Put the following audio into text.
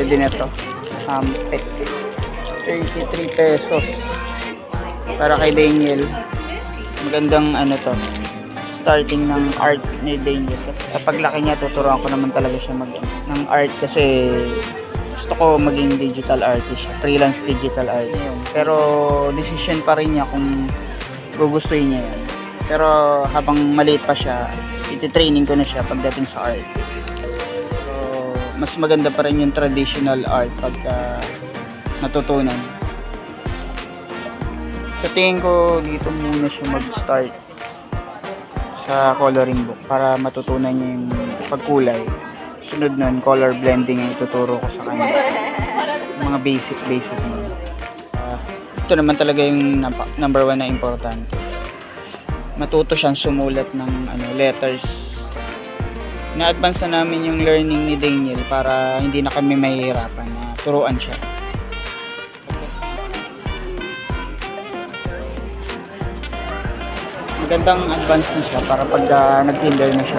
Pwede na to. Pet. 33 pesos. Para kay Daniel. Magandang ano to. Starting ng art ni Daniel. Sa paglaki niya, tuturuan ko naman talaga siya ng art kasi gusto ko maging digital artist siya. Freelance digital artist. Pero decision pa rin niya kung gugustuhin niya yan. Pero habang maliit pa siya, iti-training ko na siya pagdating sa art. So, mas maganda pa rin yung traditional art pagka natutunan. Sa tingin ko, dito muna siya mag-start sa coloring book para matutunan niya yung pagkulay. Sunod nun, color blending ang ituturo ko sa kanya. Mga basic mo. Ito naman talaga yung number 1 na importante. Matuto siyang sumulat ng letters. Na-advance na namin yung learning ni Daniel para hindi na kami mahihirapan na turuan siya. Magandang advance na siya para pag nag-kinder na siya,